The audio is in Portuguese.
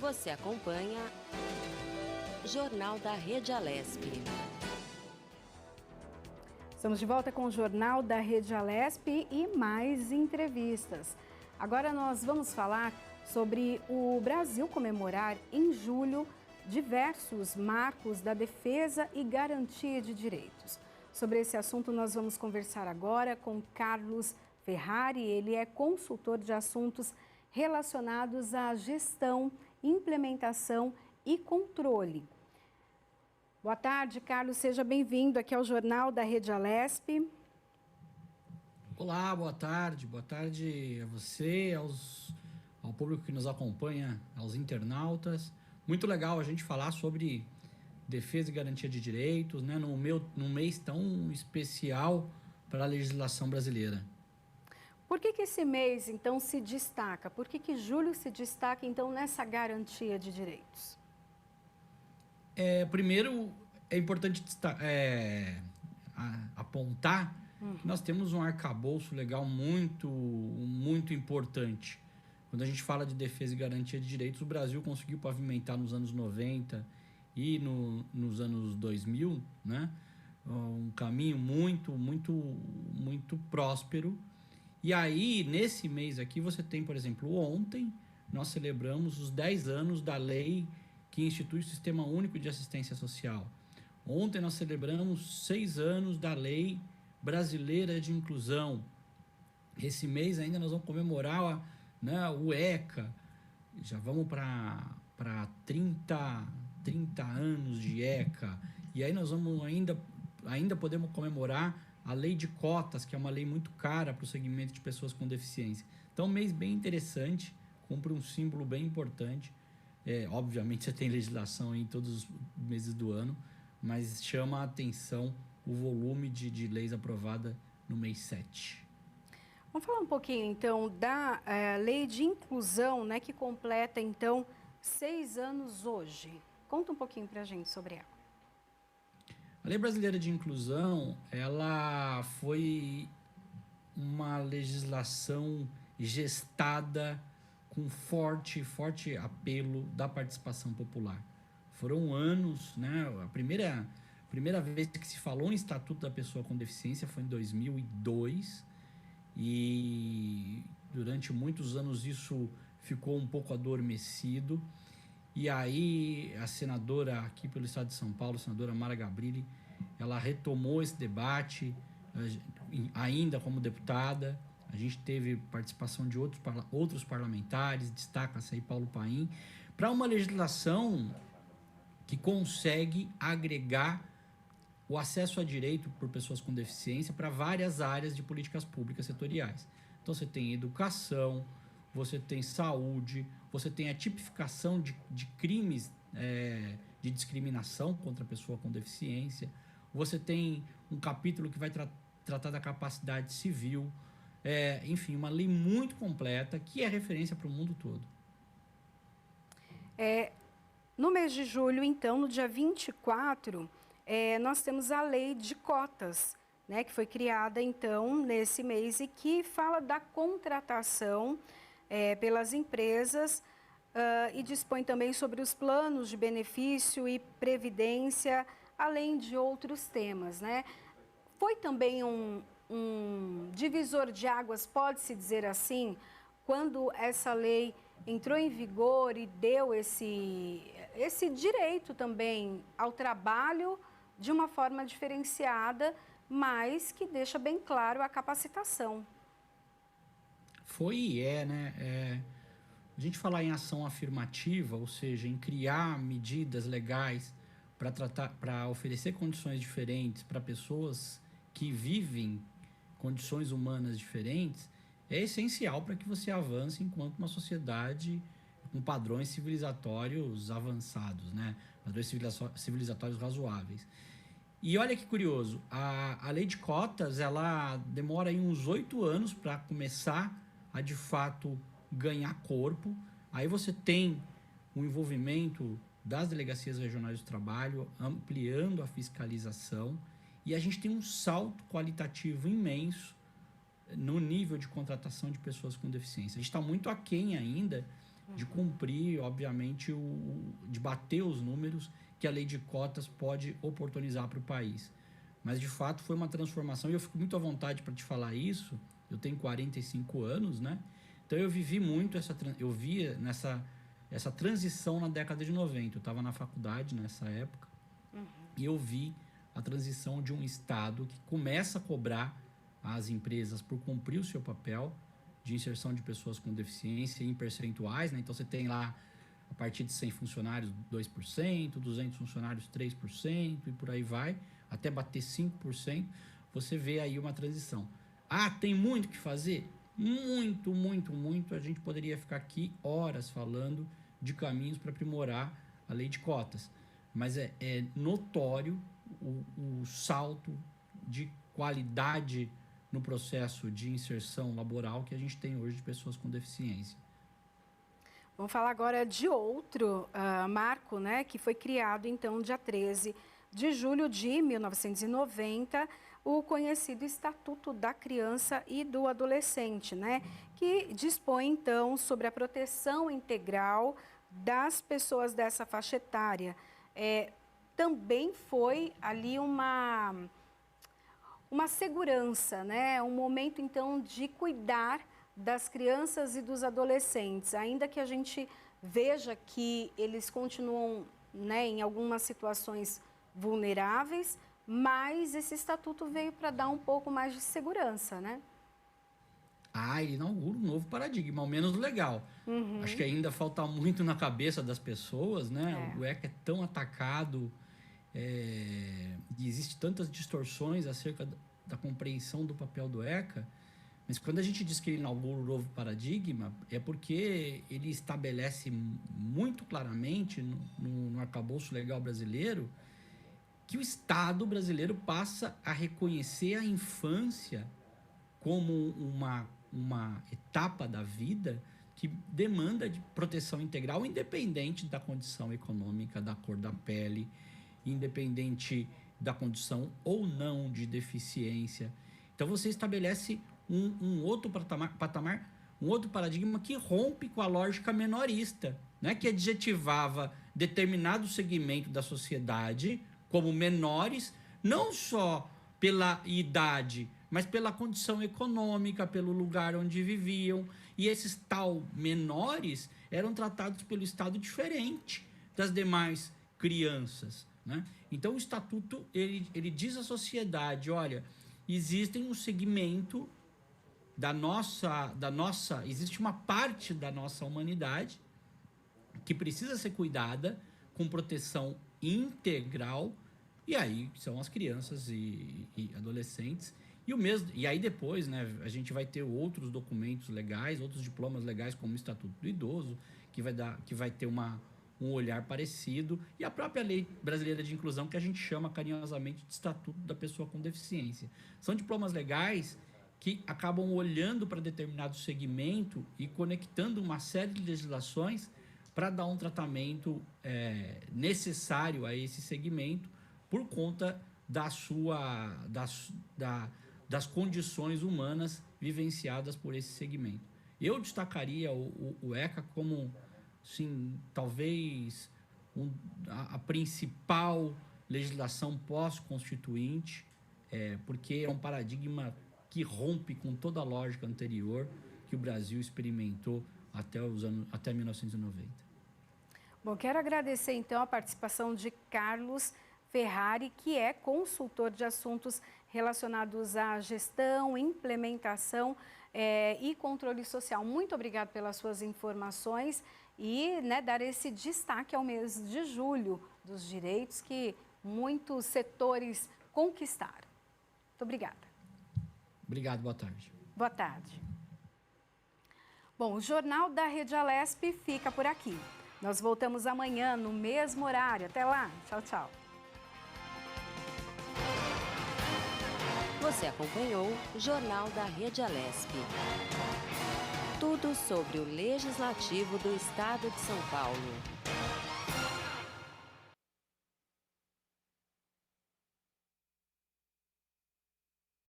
Você acompanha Jornal da Rede Alesp. Estamos de volta com o Jornal da Rede Alesp e mais entrevistas. Agora nós vamos falar sobre o Brasil comemorar em julho diversos marcos da defesa e garantia de direitos. Sobre esse assunto nós vamos conversar agora com Carlos Ferrari. Ele é consultor de assuntos relacionados à gestão, implementação e controle. Boa tarde, Carlos. Seja bem-vindo aqui ao Jornal da Rede Alesp. Olá, boa tarde. Boa tarde a você, ao público que nos acompanha, aos internautas. Muito legal a gente falar sobre defesa e garantia de direitos, né, num mês tão especial para a legislação brasileira. Por que esse mês, então, se destaca? Por que julho se destaca, então, nessa garantia de direitos? Primeiro, é importante apontar que nós temos um arcabouço legal muito, muito importante. Quando a gente fala de defesa e garantia de direitos, o Brasil conseguiu pavimentar nos anos 90 e nos anos 2000, né, um caminho muito, muito, muito próspero. E aí, nesse mês aqui, você tem, por exemplo, ontem nós celebramos os 10 anos da lei que institui o Sistema Único de Assistência Social. Ontem nós celebramos 6 anos da Lei Brasileira de Inclusão. Esse mês ainda nós vamos comemorar, né, o ECA. Já vamos para 30 anos de ECA. E aí nós vamos ainda podemos comemorar a lei de cotas, que é uma lei muito cara para o segmento de pessoas com deficiência. Então, um mês bem interessante, cumpre um símbolo bem importante. Obviamente, você tem legislação em todos os meses do ano, mas chama a atenção o volume de leis aprovada no mês 7. Vamos falar um pouquinho, então, da lei de inclusão, né, que completa, então, 6 anos hoje. Conta um pouquinho para a gente sobre ela. A Lei Brasileira de Inclusão, ela foi uma legislação gestada com forte apelo da participação popular. Foram anos, né? A primeira vez que se falou em Estatuto da Pessoa com Deficiência foi em 2002 e durante muitos anos isso ficou um pouco adormecido. E aí a senadora aqui pelo estado de São Paulo, a senadora Mara Gabrilli, ela retomou esse debate ainda como deputada. A gente teve participação de outros parlamentares, destaca-se aí Paulo Paim, para uma legislação que consegue agregar o acesso a direito por pessoas com deficiência para várias áreas de políticas públicas setoriais. Então você tem educação, você tem saúde, você tem a tipificação de crimes de discriminação contra a pessoa com deficiência, você tem um capítulo que vai tratar da capacidade civil, enfim, uma lei muito completa que é referência para o mundo todo. No mês de julho, então, no dia 24, nós temos a lei de cotas, né, que foi criada, então, nesse mês e que fala da contratação pelas empresas e dispõe também sobre os planos de benefício e previdência, além de outros temas, né? Foi também um divisor de águas, pode-se dizer assim, quando essa lei entrou em vigor e deu esse direito também ao trabalho de uma forma diferenciada, mas que deixa bem claro a capacitação. Foi e né? A gente falar em ação afirmativa, ou seja, em criar medidas legais para oferecer condições diferentes para pessoas que vivem condições humanas diferentes, é essencial para que você avance enquanto uma sociedade com padrões civilizatórios avançados, né? Padrões civilizatórios razoáveis. E olha que curioso, a lei de cotas, ela demora aí uns 8 anos para começar a, de fato, ganhar corpo. Aí você tem o envolvimento das delegacias regionais do trabalho, ampliando a fiscalização, e a gente tem um salto qualitativo imenso no nível de contratação de pessoas com deficiência. A gente está muito aquém ainda de cumprir, obviamente, de bater os números que a lei de cotas pode oportunizar para o país. Mas, de fato, foi uma transformação, e eu fico muito à vontade para te falar isso. Eu tenho 45 anos, né? Então, eu vivi muito eu via essa transição na década de 90. Eu estava na faculdade nessa época, e eu vi a transição de um Estado que começa a cobrar as empresas por cumprir o seu papel de inserção de pessoas com deficiência em percentuais, né? Então, você tem lá, a partir de 100 funcionários, 2%, 200 funcionários, 3%, e por aí vai, até bater 5%, você vê aí uma transição. Ah, tem muito o que fazer? Muito, muito, muito. A gente poderia ficar aqui horas falando de caminhos para aprimorar a lei de cotas. Mas é notório o salto de qualidade no processo de inserção laboral que a gente tem hoje de pessoas com deficiência. Vamos falar agora de outro marco, né, que foi criado, então, dia 13 de julho de 1990, o conhecido Estatuto da Criança e do Adolescente, né, que dispõe, então, sobre a proteção integral das pessoas dessa faixa etária. Também foi ali uma segurança, né, um momento, então, de cuidar das crianças e dos adolescentes, ainda que a gente veja que eles continuam, né, em algumas situações vulneráveis, mas esse estatuto veio para dar um pouco mais de segurança, né? Ele inaugura um novo paradigma, ao menos legal. Acho que ainda falta muito na cabeça das pessoas, né? O ECA é tão atacado, e existem tantas distorções acerca da compreensão do papel do ECA. Mas quando a gente diz que ele inaugura um novo paradigma, é porque ele estabelece muito claramente no arcabouço legal brasileiro que o Estado brasileiro passa a reconhecer a infância como uma etapa da vida que demanda de proteção integral, independente da condição econômica, da cor da pele, independente da condição ou não de deficiência. Então, você estabelece um outro patamar, um outro paradigma que rompe com a lógica menorista, né? Que adjetivava determinado segmento da sociedade como menores, não só pela idade, mas pela condição econômica, pelo lugar onde viviam. E esses tal menores eram tratados pelo Estado diferente das demais crianças, né? Então, o Estatuto, ele diz à sociedade, olha, existe um segmento existe uma parte da nossa humanidade que precisa ser cuidada com proteção integral, e aí são as crianças e adolescentes. E aí depois, né, a gente vai ter outros documentos legais, outros diplomas legais, como o Estatuto do Idoso, que vai ter um olhar parecido, e a própria Lei Brasileira de Inclusão, que a gente chama carinhosamente de Estatuto da Pessoa com Deficiência. São diplomas legais que acabam olhando para determinado segmento e conectando uma série de legislações para dar um tratamento necessário a esse segmento por conta das condições humanas vivenciadas por esse segmento. Eu destacaria o ECA como, sim, talvez a principal legislação pós-constituinte, porque é um paradigma que rompe com toda a lógica anterior que o Brasil experimentou até 1990. Bom, quero agradecer então a participação de Carlos Ferrari, que é consultor de assuntos relacionados à gestão, implementação e controle social. Muito obrigado pelas suas informações e, né, dar esse destaque ao mês de julho dos direitos que muitos setores conquistaram. Muito obrigada. Obrigado, boa tarde. Boa tarde. Bom, o Jornal da Rede Alesp fica por aqui. Nós voltamos amanhã no mesmo horário. Até lá. Tchau, tchau. Você acompanhou o Jornal da Rede Alesp. Tudo sobre o Legislativo do Estado de São Paulo.